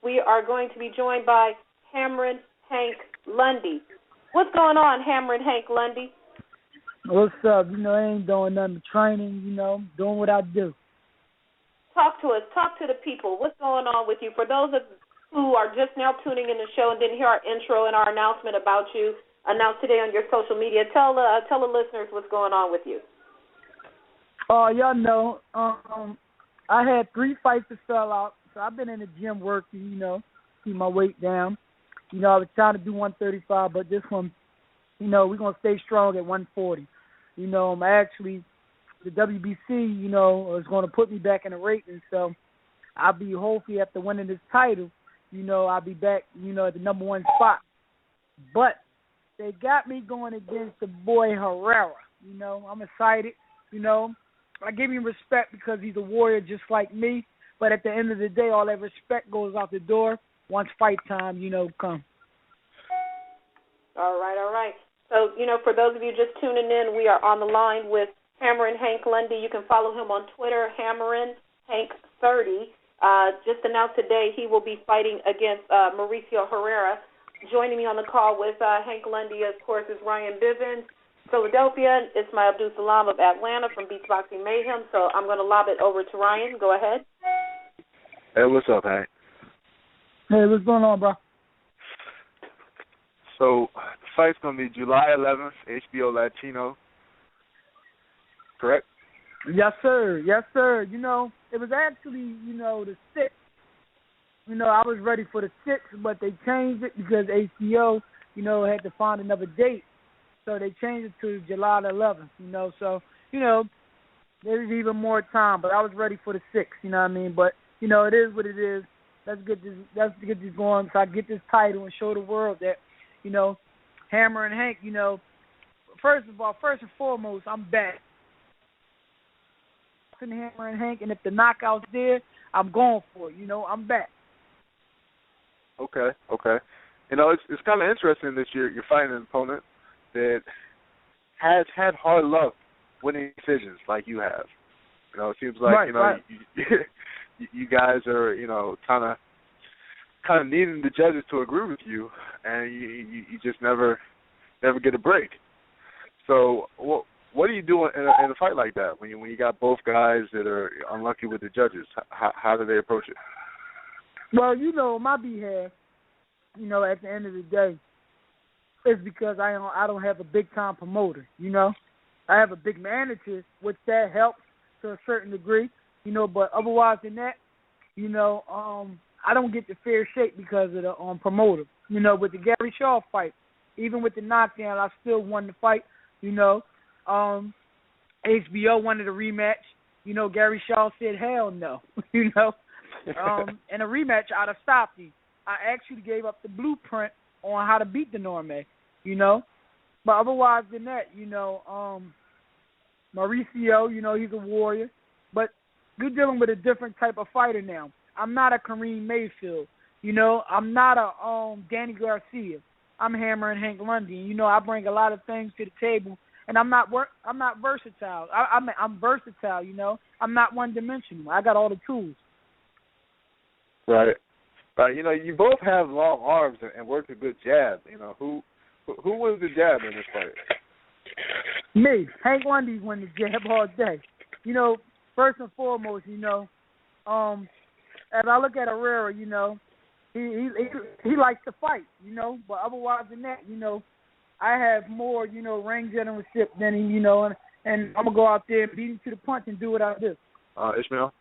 we are going to be joined by Cameron Hank Lundy. What's going on, Cameron Hank Lundy? What's up? I ain't doing nothing but training, doing what I do. Talk to us. Talk to the people. What's going on with you? For those who are just now tuning in the show and didn't hear our intro and our announcement about you announced today on your social media, tell the listeners what's going on with you. Y'all know, I had 3 fights that fell out, so I've been in the gym working, keep my weight down. I was trying to do 135, but this one, we're going to stay strong at 140. I'm actually, the WBC, is going to put me back in the ratings, so I'll be hopefully after winning this title, I'll be back, at the number 1 spot. But they got me going against the boy Herrera. I'm excited. I give him respect because he's a warrior just like me. But at the end of the day, all that respect goes out the door once fight time, comes. All right. So, for those of you just tuning in, we are on the line with Cameron Hank Lundy. You can follow him on Twitter, Hammerin Hank 30. Just announced today he will be fighting against Mauricio Herrera. Joining me on the call with Hank Lundy, of course, is Ryan Bivens, Philadelphia. Ismail Abdul Salam of Atlanta from Beachboxing Mayhem. So I'm going to lob it over to Ryan. Go ahead. Hey, what's up, Hank? Hey, what's going on, bro? So the fight's going to be July 11th, HBO Latino. Correct? Yes, sir. It was actually, the 6th. I was ready for the 6th, but they changed it because ACO, had to find another date. So they changed it to July the 11th, So, there's even more time, but I was ready for the 6th, But, it is what it is. Let's get this going so I get this title and show the world that, Hammer and Hank, first and foremost, I'm back. Hammer and Hank, and if the knockout's there, I'm going for it. I'm back. Okay. It's kind of interesting that you're fighting an opponent that has had hard luck winning decisions like you have. It seems like right. you guys are kind of needing the judges to agree with you, and you just never get a break. So what do you do in a fight like that when you got both guys that are unlucky with the judges? How do they approach it? Well, on my behalf, at the end of the day, it's because I don't have a big time promoter. I have a big manager, which that helps to a certain degree. But otherwise than that, I don't get the fair shake because of the promoter. With the Gary Shaw fight, even with the knockdown, I still won the fight. HBO wanted a rematch. Gary Shaw said, hell no. And a rematch, I'd have stopped him. I actually gave up the blueprint on how to beat the Norme, But otherwise than that, Mauricio, he's a warrior. But you're dealing with a different type of fighter now. I'm not a Kareem Mayfield. I'm not a Danny Garcia. I'm Hammer and Hank Lundy. And, I bring a lot of things to the table. And I'm not versatile. I'm versatile, I'm not one-dimensional. I got all the tools. Right. You both have long arms and work a good jab. Who wins the jab in this fight? Me. Hank Lundy wins the jab all day. First and foremost, as I look at Herrera, he likes to fight, But otherwise than that, I have more, ring generalship than him, and I'm going to go out there and beat him to the punch and do what I do. Ishmael?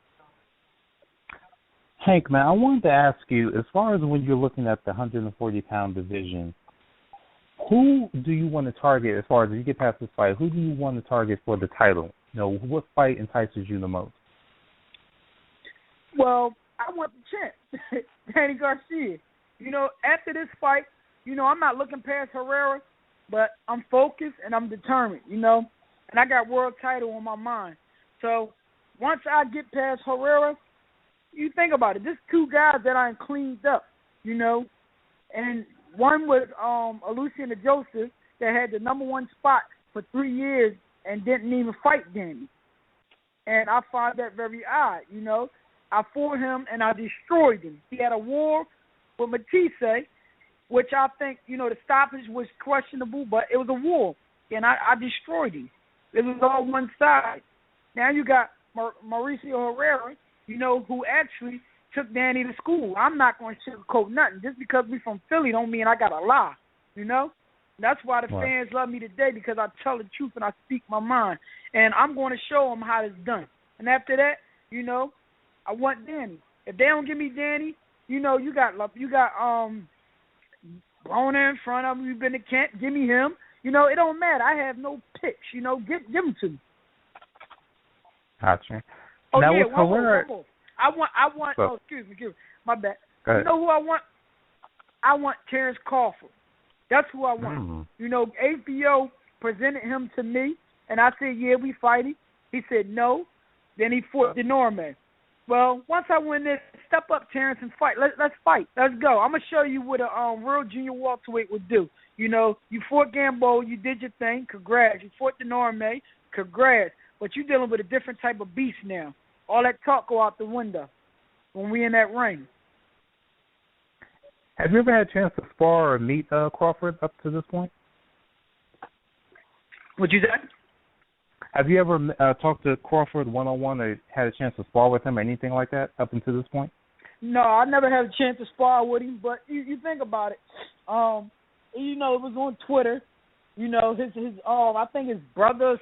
Hank, man, I wanted to ask you, as far as when you're looking at the 140-pound division, who do you want to target as far as if you get past this fight? Who do you want to target for the title? What fight entices you the most? Well, I want the champ, Danny Garcia. After this fight, I'm not looking past Herrera, but I'm focused and I'm determined, and I got world title on my mind. So once I get past Herrera, you think about it. There's 2 guys that I cleaned up, and one was Luciana Joseph that had the number 1 spot for 3 years and didn't even fight Danny. And I find that very odd, I fought him and I destroyed him. He had a war with Matisse, which I think, the stoppage was questionable, but it was a war, and I destroyed him. It was all one side. Now you got Mauricio Herrera, who actually took Danny to school. I'm not going to sugarcoat nothing. Just because we from Philly don't mean I got to lie, That's why the fans love me today, because I tell the truth and I speak my mind. And I'm going to show them how it's done. And after that, I want Danny. If they don't give me Danny, you got Broner in front of him. You've been to Kent. Give me him. It don't matter. I have no picks. Give him to me. Gotcha. Oh, now yeah, with one Herrera, more. I want. So, excuse me. My bad. go ahead. You know who I want? I want Terrence Crawford. That's who I want. HBO presented him to me, and I said, yeah, we fighting. He said no. Then he fought DeNorme. Well, once I win this, step up, Terrence, and fight. Let's fight. Let's go. I'm going to show you what a real junior welterweight would do. You fought Gamboa. You did your thing. Congrats. You fought DeNorme. Congrats. But you're dealing with a different type of beast now. All that talk go out the window when we in that ring. Have you ever had a chance to spar or meet Crawford up to this point? What you said? Have you ever talked to Crawford one-on-one or had a chance to spar with him or anything like that up until this point? No, I never had a chance to spar with him, but you think about it. It was on Twitter. His I think his brother or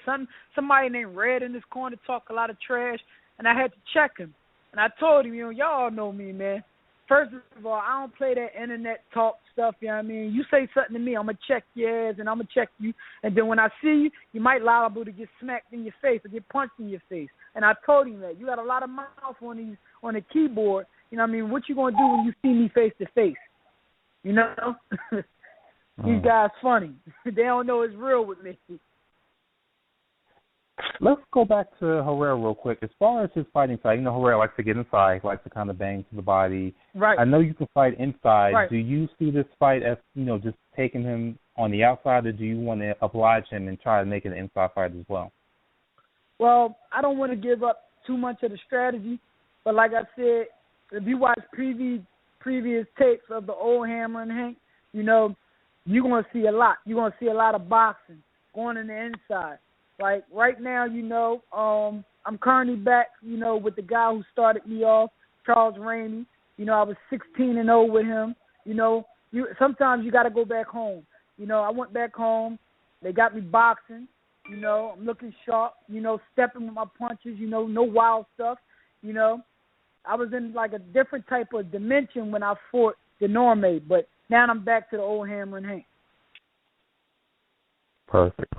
somebody named Red in his corner talk a lot of trash, and I had to check him. And I told him, y'all know me, man. First of all, I don't play that internet talk stuff, you know what I mean? You say something to me, I'm going to check your ass and I'm going to check you. And then when I see you, you might liable to get smacked in your face or get punched in your face. And I told him that. You got a lot of mouth on the keyboard. You know what I mean? What you going to do when you see me face to face? These guys funny. They don't know it's real with me. Let's go back to Herrera real quick. As far as his fighting side, Herrera likes to get inside, likes to kind of bang to the body. Right. I know you can fight inside. Right. Do you see this fight as, just taking him on the outside, or do you want to oblige him and try to make it an inside fight as well? Well, I don't want to give up too much of the strategy, but like I said, if you watch previous tapes of the old Hammer and Hank, you're going to see a lot. You're going to see a lot of boxing going in the inside. Like right now, I'm currently back, with the guy who started me off, Charles Ramey. I was 16-0 with him. Sometimes you got to go back home. I went back home. They got me boxing. I'm looking sharp. Stepping with my punches. No wild stuff. I was in like a different type of dimension when I fought DeNorme, but now I'm back to the old Hammer and Hank. Perfect.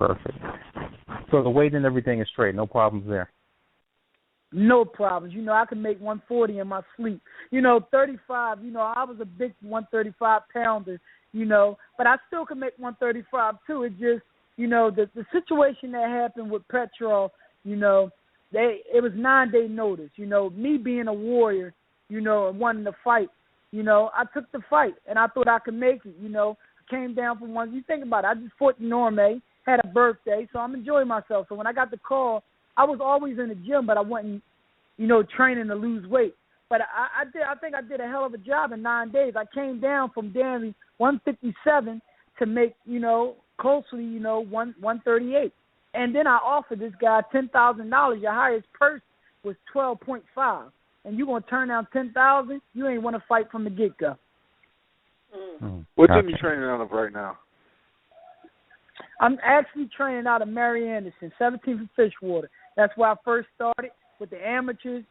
So the weight and everything is straight, no problems there. No problems. I can make 140 in my sleep. 35, I was a big 135 pounder, but I still can make 135 too. It just, the situation that happened with Petrov, it was 9-day notice. Me being a warrior, and wanting to fight, I took the fight and I thought I could make it, I came down from one. You think about it, I just fought Norme, had a birthday, so I'm enjoying myself. So when I got the call, I was always in the gym, but I wasn't, training to lose weight. But I think I did a hell of a job in 9 days. I came down from damn 157 to make, closely, 138. And then I offered this guy $10,000. Your highest purse was 12.5. And you going to turn down $10,000? You ain't want to fight from the get-go. What gym you training out of right now? I'm actually training out of Mary Anderson, 17th and Fishwater. That's where I first started with the amateurs,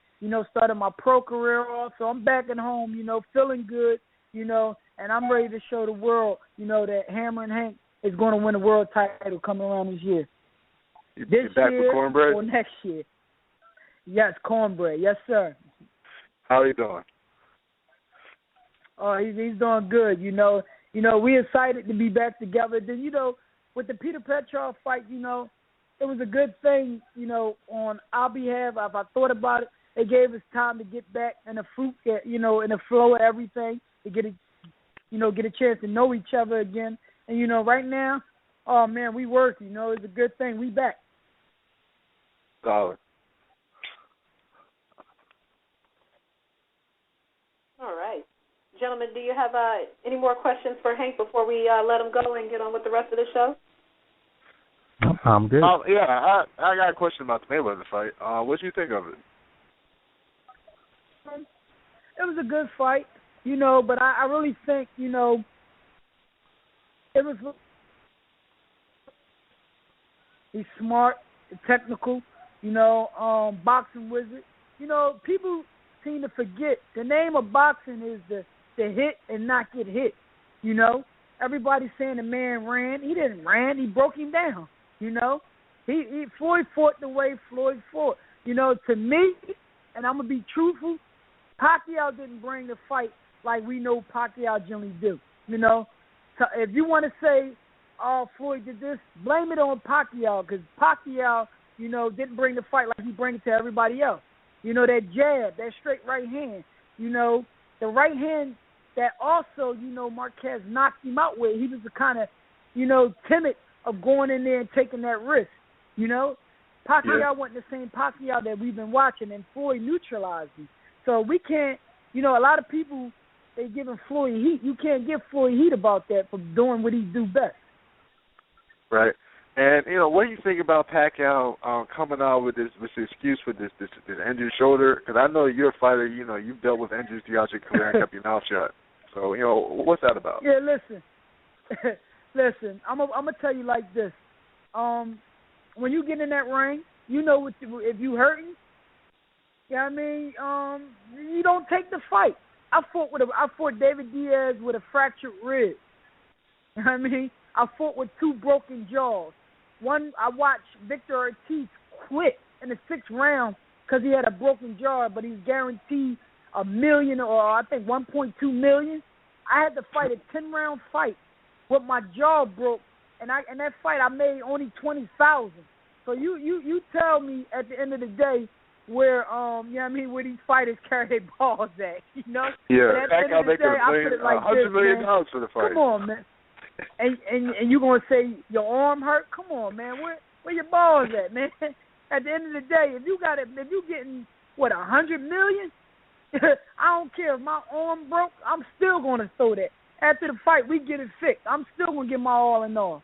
started my pro career off. So I'm back at home, feeling good, and I'm ready to show the world, that Hammer and Hank is going to win a world title coming around this year. You back with Cornbread? Or next year. Yes, Cornbread. Yes, sir. How are you doing? Oh, he's doing good. We excited to be back together. Then, with the Peter Petrov fight, it was a good thing, on our behalf. If I thought about it, it gave us time to get back in the fruit, in the flow of everything, to get a chance to know each other again. And, right now, oh, man, we work. It's a good thing. We back. Solid. All right. Gentlemen, do you have any more questions for Hank before we let him go and get on with the rest of the show? I'm good. Yeah, I got a question about the Mayweather fight. What do you think of it? It was a good fight, but I really think, it was. He's smart, technical, boxing wizard. People seem to forget the name of boxing is the hit and not get hit. Everybody's saying the man ran. He didn't ran. He broke him down. Floyd fought the way Floyd fought. To me, and I'm gonna be truthful, Pacquiao didn't bring the fight like we know Pacquiao generally do. So if you want to say, oh, Floyd did this, blame it on Pacquiao, because Pacquiao, didn't bring the fight like he brings it to everybody else. That jab, that straight right hand, the right hand that also, Marquez knocked him out with. He was the kind of, timid of going in there and taking that risk. Pacquiao wasn't the same Pacquiao that we've been watching, and Floyd neutralized him. So we can't, a lot of people, they giving Floyd heat. You can't give Floyd heat about that for doing what he do best. Right. And, what do you think about Pacquiao coming out with this excuse for this injured shoulder? Because I know you're a fighter, you've dealt with injuries throughout your career and kept your mouth shut. So, what's that about? Yeah, listen, I'm going to tell you like this. When you get in that ring, if you hurting, you don't take the fight. I fought David Diaz with a fractured rib. I fought with 2 broken jaws. One, I watched Victor Ortiz quit in the 6th round because he had a broken jaw, but he's guaranteed $1 million or I think $1.2 million. I had to fight a 10-round fight with my jaw broke, and that fight I made only $20,000. So you tell me at the end of the day where where these fighters carry their balls at, Yeah, at the end of the day, I put it like $100 million man. for the fight. Come on, man. And you gonna say your arm hurt? Come on, man. Where your balls at, man? At the end of the day, if you getting what, $100 million, I don't care if my arm broke. I'm still gonna throw that. After the fight, we get it fixed. I'm still gonna give my all in all.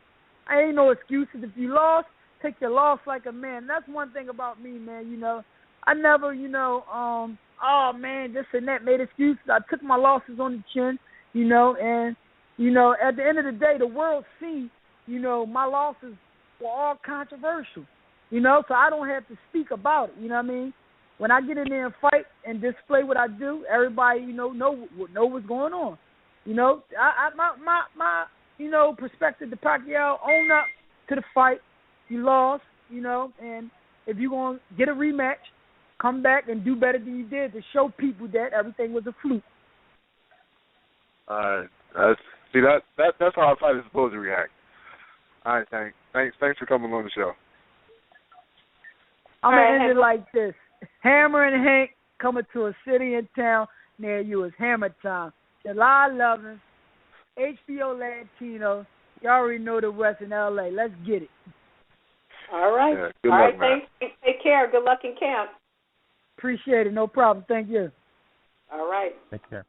I ain't no excuses. If you lost, take your loss like a man. That's one thing about me, man. I never, oh man, this and that, made excuses. I took my losses on the chin, and. At the end of the day, the world see, my losses were all controversial, so I don't have to speak about it, When I get in there and fight and display what I do, everybody, know what's going on. My perspective to Pacquiao, own up to the fight. You lost, and if you're going to get a rematch, come back and do better than you did to show people that everything was a fluke. That's how a fighter is supposed to react. All right, thanks for coming on the show. I'm going to end it like this. Hammer and Hank coming to a city and town near you. It's Hammer Time. July 11th, HBO Latino. You already know the West in L.A. Let's get it. All right. Yeah, good All luck, right, man. thanks. Take care. Good luck in camp. Appreciate it. No problem. Thank you. All right. Take care.